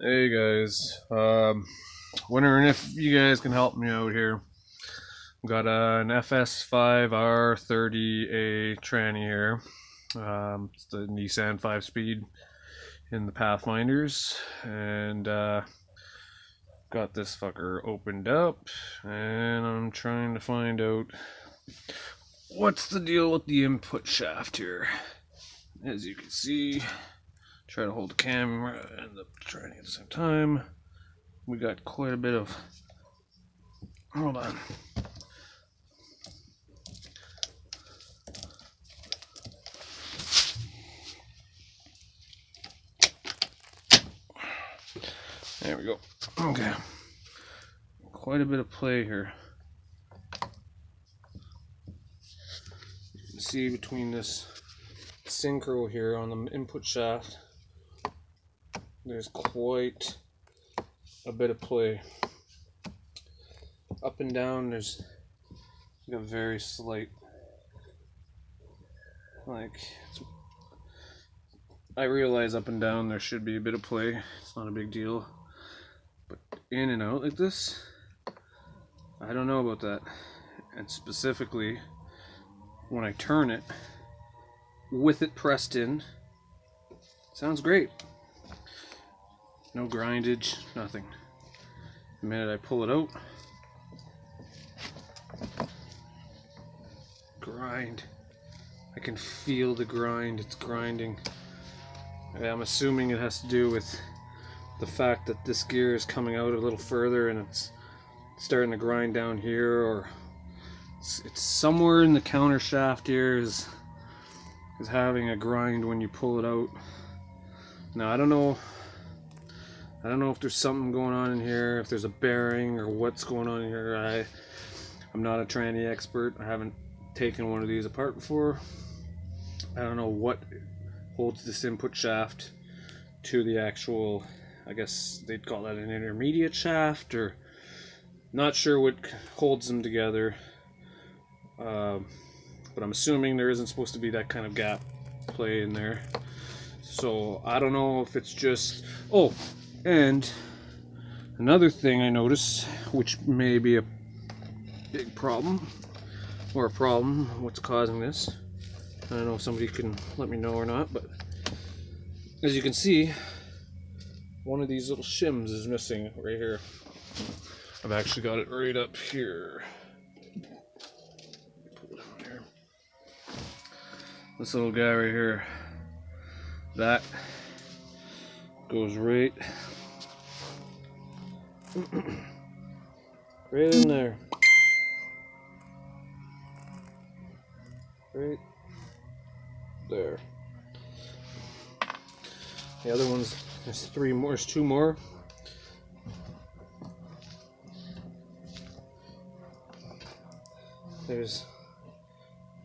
Hey guys, wondering if you guys can help me out here. Got an FS5R30A tranny here. It's the Nissan 5-speed in the Pathfinders, and got this fucker opened up, and I'm trying to find out what's the deal with the input shaft here. As you can see, try to hold the camera and the tranny at the same time. We got quite a bit of, hold on. There we go. Okay. Quite a bit of play here. You can see between this synchro here on the input shaft, there's quite a bit of play. Up and down, there's a very slight, I realize up and down there should be a bit of play. It's not a big deal. But in and out like this, I don't know about that. And specifically, when I turn it, with it pressed in, sounds great. No grindage, nothing. The minute I pull it out, grind. I can feel the grind, it's grinding. I'm assuming it has to do with the fact that this gear is coming out a little further and it's starting to grind down here, or it's somewhere in the counter shaft here is having a grind when you pull it out. Now I don't know if there's something going on in here, if there's a bearing or what's going on in here. I'm not a tranny expert. I haven't taken one of these apart before. I don't know what holds this input shaft to the actual, I guess they'd call that an intermediate shaft, or not sure what holds them together. But I'm assuming there isn't supposed to be that kind of gap play in there. So I don't know if it's just, oh, and another thing I noticed, which may be a big problem, or a problem, what's causing this. I don't know if somebody can let me know or not, but as you can see, one of these little shims is missing right here. I've actually got it right up here. Pull it down here. This little guy right here, that goes right right in there. Right there. The other ones, there's three more, there's two more. There's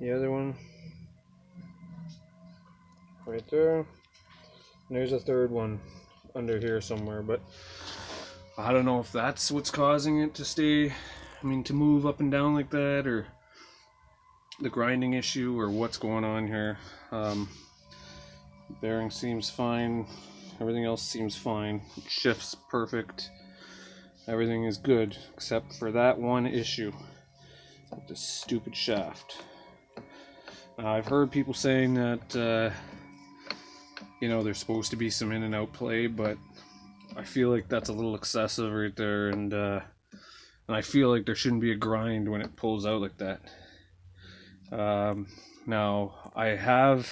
the other one right there. And there's a third one under here somewhere, but I don't know if that's what's causing it to stay, to move up and down like that, or the grinding issue, or what's going on here. Bearing seems fine, everything else seems fine, shifts perfect, everything is good except for that one issue with this stupid shaft. I've heard people saying that there's supposed to be some in and out play, but I feel like that's a little excessive right there, and I feel like there shouldn't be a grind when it pulls out like that. Now I have,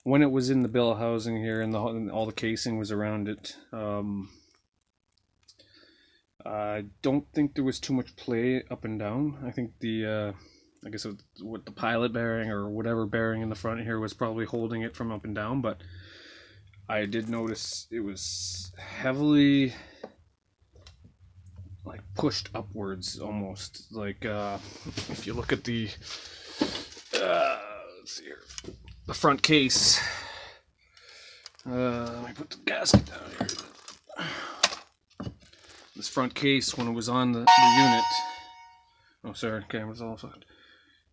when it was in the bill housing here and all the casing was around it, I don't think there was too much play up and down. I think the I guess what the pilot bearing or whatever bearing in the front here was probably holding it from up and down, but I did notice it was heavily pushed upwards, almost like if you look at the let's see here, the front case. Let me put the gasket down here. This front case, when it was on the unit, oh sorry, camera's all fucked.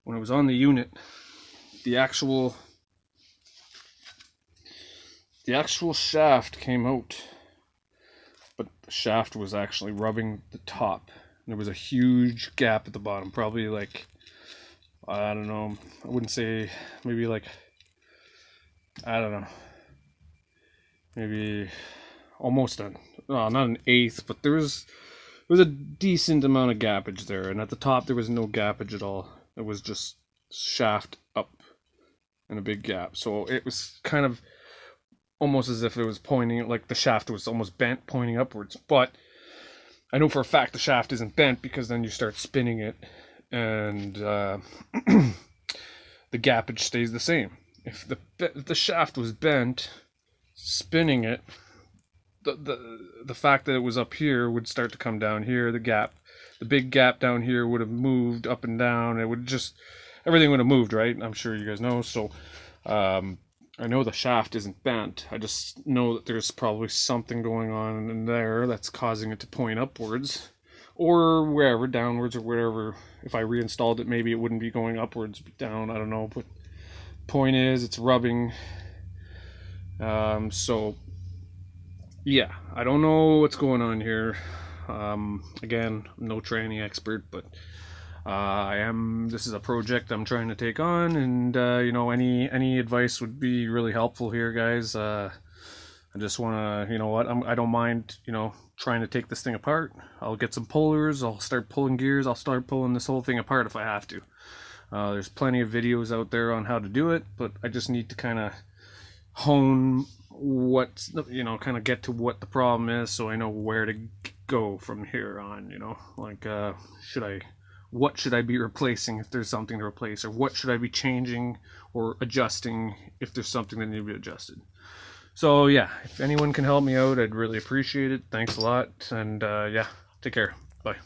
When it was on the unit, the actual shaft came out the shaft was actually rubbing the top. There was a huge gap at the bottom, probably like, I don't know, I wouldn't say, maybe like, I don't know, maybe almost not an eighth, but there was a decent amount of gappage there, and at the top there was no gappage at all. It was just shaft up and a big gap. So it was kind of almost as if it was pointing, like the shaft was almost bent, pointing upwards. But I know for a fact the shaft isn't bent, because then you start spinning it and the gappage stays the same. If the shaft was bent, spinning it, the fact that it was up here would start to come down here. The big gap down here would have moved up and down. It would just, everything would have moved, right? I'm sure you guys know. So I know the shaft isn't bent. I just know that there's probably something going on in there that's causing it to point upwards, or wherever, downwards or wherever. If I reinstalled it, maybe it wouldn't be going upwards, down, I don't know. But point is, it's rubbing. So yeah, I don't know what's going on here. Again, I'm no tranny expert, but this is a project I'm trying to take on, and you know, any advice would be really helpful here, guys. I just want to, you know what, I don't mind, you know, trying to take this thing apart. I'll get some pullers, I'll start pulling gears, I'll start pulling this whole thing apart if I have to. There's plenty of videos out there on how to do it, but I just need to kind of hone what, you know, kind of get to what the problem is, so I know where to go from here on, you know, like what should I be replacing if there's something to replace, or what should I be changing or adjusting if there's something that needs to be adjusted. So yeah, if anyone can help me out, I'd really appreciate it. Thanks a lot, and yeah, take care. Bye.